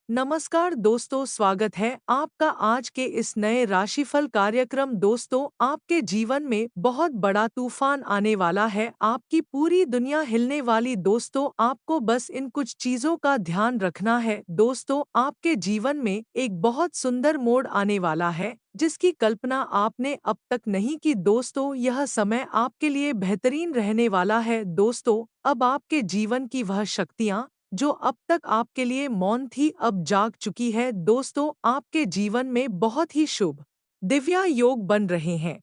नमस्कार दोस्तों, स्वागत है आपका आज के इस नए राशिफल कार्यक्रम। दोस्तों, आपके जीवन में बहुत बड़ा तूफान आने वाला है, आपकी पूरी दुनिया हिलने वाली। दोस्तों, आपको बस इन कुछ चीजों का ध्यान रखना है। दोस्तों, आपके जीवन में एक बहुत सुंदर मोड़ आने वाला है जिसकी कल्पना आपने अब तक नहीं की। दोस्तों, यह समय आपके लिए बेहतरीन रहने वाला है। दोस्तों, अब आपके जीवन की वह शक्तियाँ जो अब तक आपके लिए मौन थी, अब जाग चुकी है। दोस्तों, आपके जीवन में बहुत ही शुभ दिव्या योग बन रहे हैं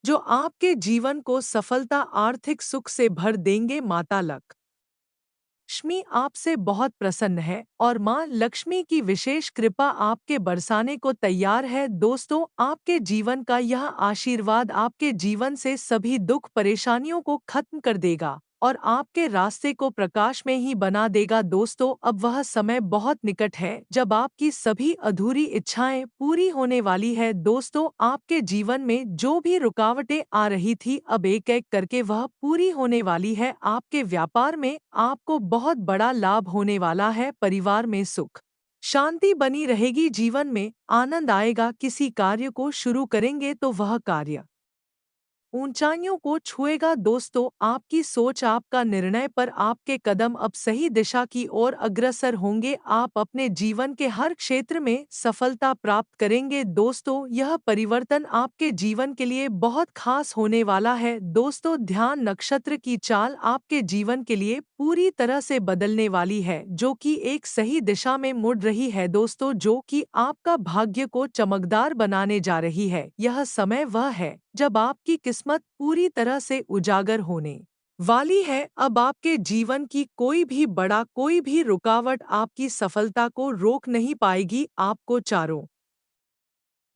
जो आपके जीवन को सफलता, आर्थिक सुख से भर देंगे। माता लक्ष्मी आपसे बहुत प्रसन्न है और माँ लक्ष्मी की विशेष कृपा आपके बरसाने को तैयार है। दोस्तों, आपके जीवन का यह आशीर्वाद आपके जीवन से सभी दुख परेशानियों को खत्म कर देगा और आपके रास्ते को प्रकाश में ही बना देगा। दोस्तों, अब वह समय बहुत निकट है जब आपकी सभी अधूरी इच्छाएं पूरी होने वाली है। दोस्तों, आपके जीवन में जो भी रुकावटें आ रही थी, अब एक एक करके वह पूरी होने वाली है। आपके व्यापार में आपको बहुत बड़ा लाभ होने वाला है। परिवार में सुख शांति बनी रहेगी, जीवन में आनंद आएगा। किसी कार्य को शुरू करेंगे तो वह कार्य ऊंचाइयों को छुएगा। दोस्तों, आपकी सोच, आपका निर्णय पर आपके कदम अब सही दिशा की ओर अग्रसर होंगे। आप अपने जीवन के हर क्षेत्र में सफलता प्राप्त करेंगे। दोस्तों, यह परिवर्तन आपके जीवन के लिए बहुत खास होने वाला है। दोस्तों, ध्यान नक्षत्र की चाल आपके जीवन के लिए पूरी तरह से बदलने वाली है, जो कि एक सही दिशा में मुड़ रही है। दोस्तों, जो कि आपका भाग्य को चमकदार बनाने जा रही है। यह समय वह है जब आपकी किस्मत पूरी तरह से उजागर होने वाली है। अब आपके जीवन की कोई भी रुकावट आपकी सफलता को रोक नहीं पाएगी। आपको चारों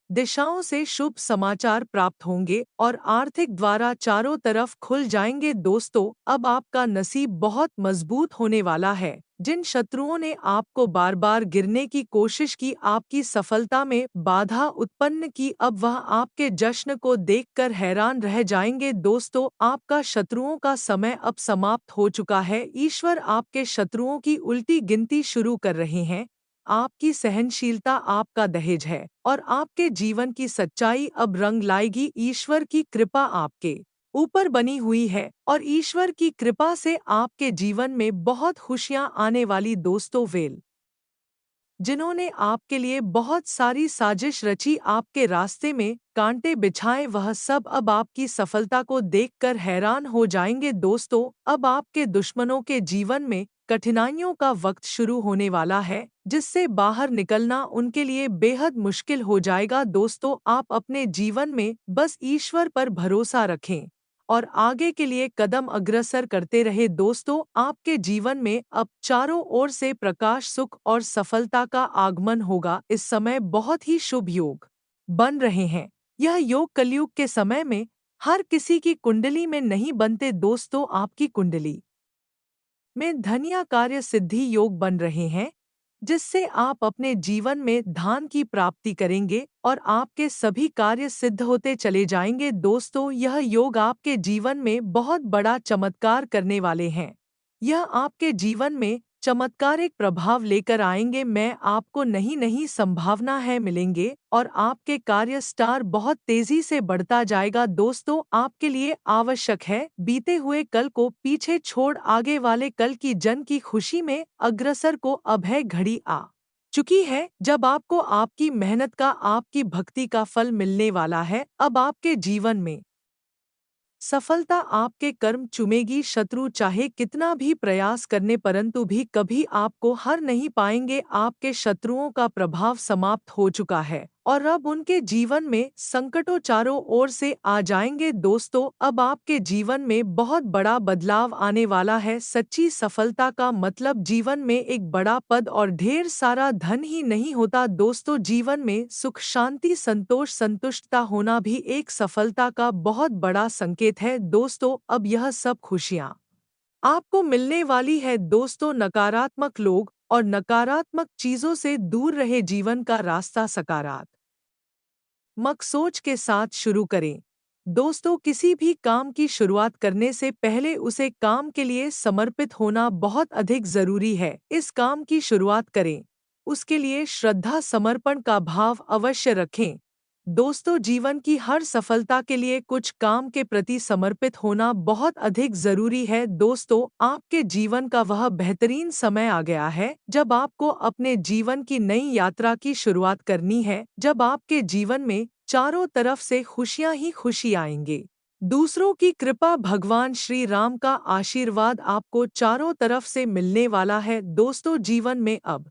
दिशाओं से शुभ समाचार प्राप्त होंगे और आर्थिक द्वारा चारों तरफ खुल जाएंगे। दोस्तों, अब आपका नसीब बहुत मजबूत होने वाला है। जिन शत्रुओं ने आपको बार बार गिरने की कोशिश की, आपकी सफलता में बाधा उत्पन्न की, अब वह आपके जश्न को देखकर हैरान रह जाएंगे। दोस्तों, आपका शत्रुओं का समय अब समाप्त हो चुका है। ईश्वर आपके शत्रुओं की उल्टी गिनती शुरू कर रहे हैं। आपकी सहनशीलता आपका दहेज है और आपके जीवन की सच्चाई अब रंग लाएगी। ईश्वर की कृपा आपके ऊपर बनी हुई है और ईश्वर की कृपा से आपके जीवन में बहुत खुशियां आने वाली। दोस्तों, वेल जिन्होंने आपके लिए बहुत सारी साजिश रची, आपके रास्ते में कांटे बिछाए, वह सब अब आपकी सफलता को देखकर हैरान हो जाएंगे। दोस्तों, अब आपके दुश्मनों के जीवन में कठिनाइयों का वक्त शुरू होने वाला है, जिससे बाहर निकलना उनके लिए बेहद मुश्किल हो जाएगा। दोस्तों, आप अपने जीवन में बस ईश्वर पर भरोसा रखें और आगे के लिए कदम अग्रसर करते रहे। दोस्तों, आपके जीवन में अब चारों ओर से प्रकाश, सुख और सफलता का आगमन होगा। इस समय बहुत ही शुभ योग बन रहे हैं। यह योग कलयुग के समय में हर किसी की कुंडली में नहीं बनते। दोस्तों, आपकी कुंडली में धन्य कार्य सिद्धि योग बन रहे हैं, जिससे आप अपने जीवन में धन की प्राप्ति करेंगे और आपके सभी कार्य सिद्ध होते चले जाएंगे। दोस्तों, यह योग आपके जीवन में बहुत बड़ा चमत्कार करने वाले हैं। यह आपके जीवन में चमत्कारिक प्रभाव लेकर आएंगे। मैं आपको नई नई संभावना है मिलेंगे और आपके कार्य स्टार बहुत तेजी से बढ़ता जाएगा। दोस्तों, आपके लिए आवश्यक है बीते हुए कल को पीछे छोड़ आगे वाले कल की जन की खुशी में अग्रसर को। अब है घड़ी आ चुकी है जब आपको आपकी मेहनत का, आपकी भक्ति का फल मिलने वाला है। अब आपके जीवन में सफलता आपके कर्म चुमेगी। शत्रु चाहे कितना भी प्रयास करने परंतु भी कभी आपको हार नहीं पाएंगे। आपके शत्रुओं का प्रभाव समाप्त हो चुका है और अब उनके जीवन में संकटों चारों ओर से आ जाएंगे। दोस्तों, अब आपके जीवन में बहुत बड़ा बदलाव आने वाला है। सच्ची सफलता का मतलब जीवन में एक बड़ा पद और ढेर सारा धन ही नहीं होता। दोस्तों, जीवन में सुख, शांति, संतोष, संतुष्टता होना भी एक सफलता का बहुत बड़ा संकेत है। दोस्तों, अब यह सब खुशियां आपको मिलने वाली है। दोस्तों, नकारात्मक लोग और नकारात्मक चीजों से दूर रहे, जीवन का रास्ता सकारात्मक सोच के साथ शुरू करें। दोस्तों, किसी भी काम की शुरुआत करने से पहले उसे काम के लिए समर्पित होना बहुत अधिक जरूरी है। इस काम की शुरुआत करें उसके लिए श्रद्धा समर्पण का भाव अवश्य रखें। दोस्तों, जीवन की हर सफलता के लिए कुछ काम के प्रति समर्पित होना बहुत अधिक जरूरी है। दोस्तों, आपके जीवन का वह बेहतरीन समय आ गया है जब आपको अपने जीवन की नई यात्रा की शुरुआत करनी है, जब आपके जीवन में चारों तरफ से खुशियां ही खुशी आएंगे। दूसरों की कृपा, भगवान श्री राम का आशीर्वाद आपको चारों तरफ से मिलने वाला है। दोस्तों, जीवन में अब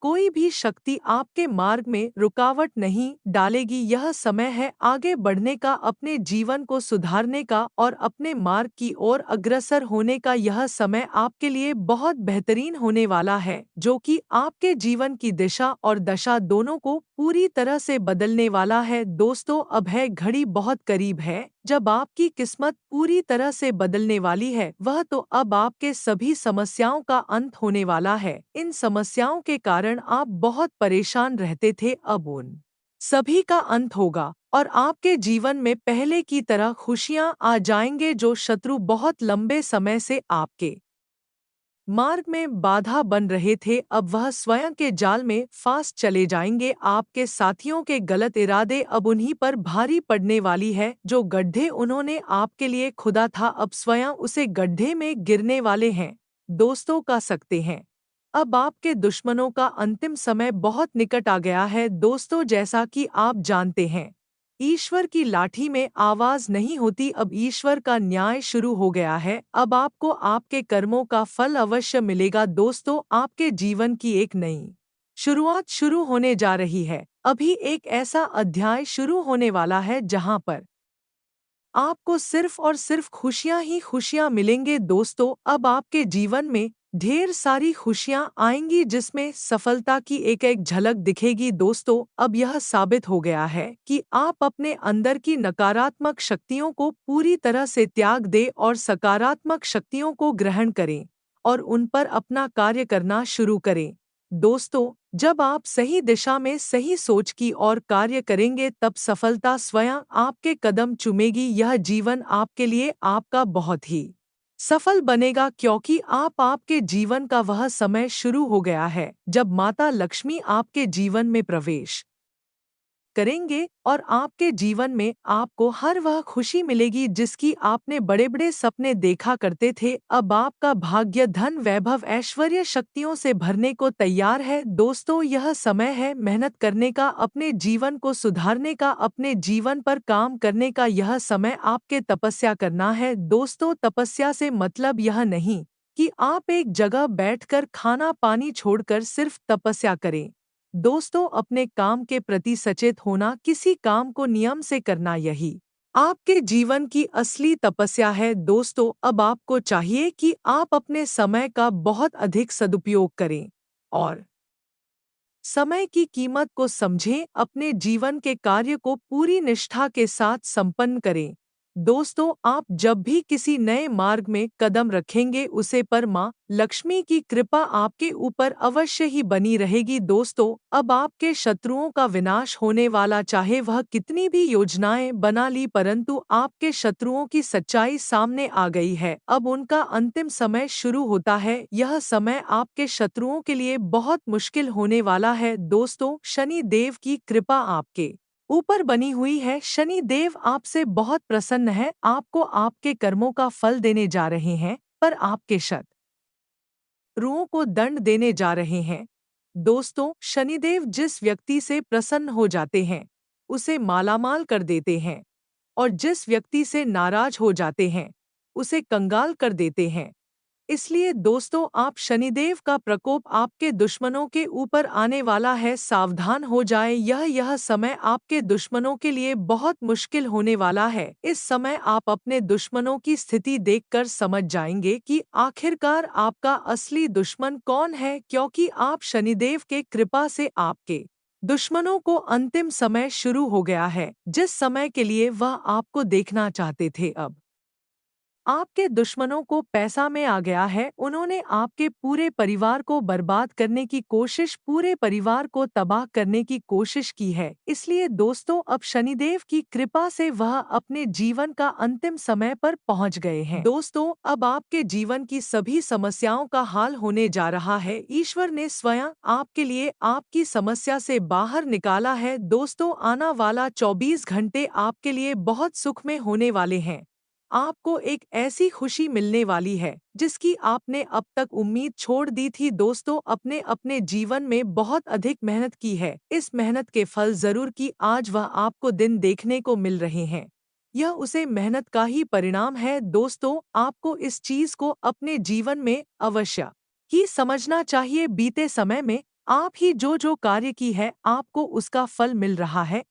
कोई भी शक्ति आपके मार्ग में रुकावट नहीं डालेगी। यह समय है आगे बढ़ने का, अपने जीवन को सुधारने का और अपने मार्ग की ओर अग्रसर होने का। यह समय आपके लिए बहुत बेहतरीन होने वाला है, जो कि आपके जीवन की दिशा और दशा दोनों को पूरी तरह से बदलने वाला है। दोस्तों, अब है घड़ी बहुत करीब है जब आपकी किस्मत पूरी तरह से बदलने वाली है। वह तो अब आपके सभी समस्याओं का अंत होने वाला है। इन समस्याओं के कारण आप बहुत परेशान रहते थे, अब उन सभी का अंत होगा और आपके जीवन में पहले की तरह खुशियां आ जाएंगे। जो शत्रु बहुत लंबे समय से आपके मार्ग में बाधा बन रहे थे, अब वह स्वयं के जाल में फांस चले जाएंगे। आपके साथियों के गलत इरादे अब उन्हीं पर भारी पड़ने वाली है। जो गड्ढे उन्होंने आपके लिए खुदा था, अब स्वयं उसे गड्ढे में गिरने वाले हैं। दोस्तों, कह सकते हैं अब आपके दुश्मनों का अंतिम समय बहुत निकट आ गया है। दोस्तों, जैसा कि आप जानते हैं, ईश्वर की लाठी में आवाज नहीं होती। अब ईश्वर का न्याय शुरू हो गया है। अब आपको आपके कर्मों का फल अवश्य मिलेगा। दोस्तों, आपके जीवन की एक नई शुरुआत शुरू होने जा रही है। अभी एक ऐसा अध्याय शुरू होने वाला है जहां पर आपको सिर्फ और सिर्फ खुशियां ही खुशियां मिलेंगे। दोस्तों, अब आपके जीवन में ढेर सारी खुशियां आएंगी, जिसमें सफलता की एक एक झलक दिखेगी। दोस्तों, अब यह साबित हो गया है कि आप अपने अंदर की नकारात्मक शक्तियों को पूरी तरह से त्याग दें और सकारात्मक शक्तियों को ग्रहण करें और उन पर अपना कार्य करना शुरू करें। दोस्तों, जब आप सही दिशा में सही सोच की ओर कार्य करेंगे, तब सफलता स्वयं आपके कदम चूमेगी। यह जीवन आपके लिए आपका बहुत ही सफल बनेगा, क्योंकि आपके जीवन का वह समय शुरू हो गया है जब माता लक्ष्मी आपके जीवन में प्रवेश करेंगे और आपके जीवन में आपको हर वह खुशी मिलेगी जिसकी आपने बड़े बड़े सपने देखा करते थे। अब आपका भाग्य धन वैभव ऐश्वर्य शक्तियों से भरने को तैयार है। दोस्तों, यह समय है मेहनत करने का, अपने जीवन को सुधारने का, अपने जीवन पर काम करने का। यह समय आपके तपस्या करना है। दोस्तों, तपस्या से मतलब यह नहीं कि आप एक जगह बैठकर खाना पानी छोड़कर सिर्फ तपस्या करें। दोस्तों, अपने काम के प्रति सचेत होना, किसी काम को नियम से करना, यही आपके जीवन की असली तपस्या है। दोस्तों, अब आपको चाहिए कि आप अपने समय का बहुत अधिक सदुपयोग करें और समय की कीमत को समझें, अपने जीवन के कार्य को पूरी निष्ठा के साथ संपन्न करें। दोस्तों, आप जब भी किसी नए मार्ग में कदम रखेंगे, उसे पर माँ लक्ष्मी की कृपा आपके ऊपर अवश्य ही बनी रहेगी। दोस्तों, अब आपके शत्रुओं का विनाश होने वाला, चाहे वह कितनी भी योजनाएं बना ली, परंतु आपके शत्रुओं की सच्चाई सामने आ गई है। अब उनका अंतिम समय शुरू होता है। यह समय आपके शत्रुओं के लिए बहुत मुश्किल होने वाला है। दोस्तों, शनि देव की कृपा आपके ऊपर बनी हुई है। शनि देव आपसे बहुत प्रसन्न है, आपको आपके कर्मों का फल देने जा रहे हैं, पर आपके शत्रुओं को दंड देने जा रहे हैं। दोस्तों, शनिदेव जिस व्यक्ति से प्रसन्न हो जाते हैं, उसे मालामाल कर देते हैं और जिस व्यक्ति से नाराज हो जाते हैं, उसे कंगाल कर देते हैं। इसलिए दोस्तों, आप शनिदेव का प्रकोप आपके दुश्मनों के ऊपर आने वाला है, सावधान हो जाएं। यह समय आपके दुश्मनों के लिए बहुत मुश्किल होने वाला है। इस समय आप अपने दुश्मनों की स्थिति देखकर समझ जाएंगे कि आखिरकार आपका असली दुश्मन कौन है, क्योंकि आप शनिदेव के कृपा से आपके दुश्मनों को अंतिम समय शुरू हो गया है, जिस समय के लिए वह आपको देखना चाहते थे, अब आपके दुश्मनों को पैसा में आ गया है, उन्होंने आपके पूरे परिवार को बर्बाद करने की कोशिश, पूरे परिवार को तबाह करने की कोशिश की है। इसलिए दोस्तों, अब शनिदेव की कृपा से वह अपने जीवन का अंतिम समय पर पहुंच गए हैं। दोस्तों, अब आपके जीवन की सभी समस्याओं का हाल होने जा रहा है। ईश्वर ने स्वयं आपके लिए आपकी समस्या से बाहर निकाला है। दोस्तों, आना वाला 24 घंटे आपके लिए बहुत सुखमय होने वाले हैं। आपको एक ऐसी खुशी मिलने वाली है जिसकी आपने अब तक उम्मीद छोड़ दी थी। दोस्तों, अपने अपने जीवन में बहुत अधिक मेहनत की है। इस मेहनत के फल जरूर कि आज वह आपको दिन देखने को मिल रहे हैं। यह उसे मेहनत का ही परिणाम है। दोस्तों, आपको इस चीज को अपने जीवन में अवश्य ही समझना चाहिए। बीते समय में आप ही जो जो कार्य की है, आपको उसका फल मिल रहा है।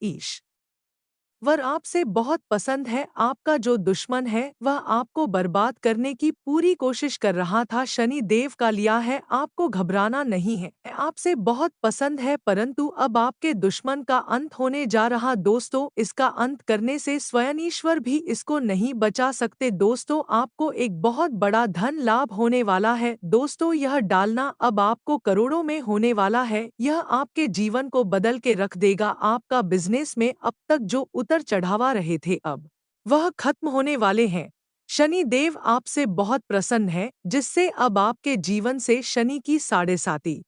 वर आपसे बहुत पसंद है। आपका जो दुश्मन है वह आपको बर्बाद करने की पूरी कोशिश कर रहा था। शनि देव का लिया है, आपको घबराना नहीं है। आपसे बहुत पसंद है, परंतु अब आपके दुश्मन का अंत होने जा रहा। दोस्तों, इसका अंत करने से स्वयं ईश्वर भी इसको नहीं बचा सकते। दोस्तों, आपको एक बहुत बड़ा धन लाभ होने वाला है। दोस्तों, यह डालना अब आपको करोड़ों में होने वाला है। यह आपके जीवन को बदल के रख देगा। आपका बिजनेस में अब तक जो उतर चढ़ावा रहे थे, अब वह खत्म होने वाले हैं। शनि देव आपसे बहुत प्रसन्न है, जिससे अब आपके जीवन से शनि की साढ़े साती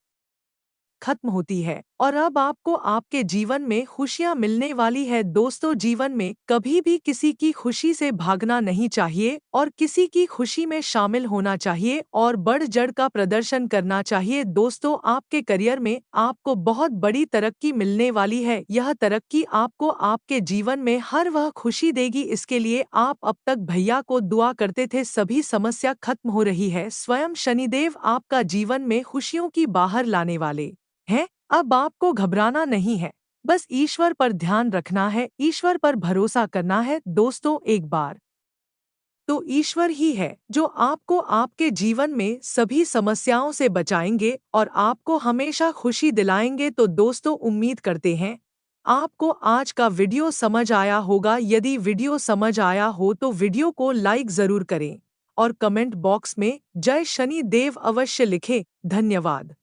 खत्म होती है और अब आपको आपके जीवन में खुशियां मिलने वाली है। दोस्तों, जीवन में कभी भी किसी की खुशी से भागना नहीं चाहिए और किसी की खुशी में शामिल होना चाहिए और बढ़ चढ़ का प्रदर्शन करना चाहिए। दोस्तों, आपके करियर में आपको बहुत बड़ी तरक्की मिलने वाली है। यह तरक्की आपको आपके जीवन में हर वह खुशी देगी। इसके लिए आप अब तक भैया को दुआ करते थे, सभी समस्या खत्म हो रही है। स्वयं शनिदेव आपका जीवन में खुशियों की बाहर लाने वाले हैं। अब आपको घबराना नहीं है, बस ईश्वर पर ध्यान रखना है, ईश्वर पर भरोसा करना है। दोस्तों, एक बार तो ईश्वर ही है जो आपको आपके जीवन में सभी समस्याओं से बचाएंगे और आपको हमेशा खुशी दिलाएंगे। तो दोस्तों, उम्मीद करते हैं आपको आज का वीडियो समझ आया होगा। यदि वीडियो समझ आया हो तो वीडियो को लाइक जरूर करें और कमेंट बॉक्स में जय शनि देव अवश्य लिखें। धन्यवाद।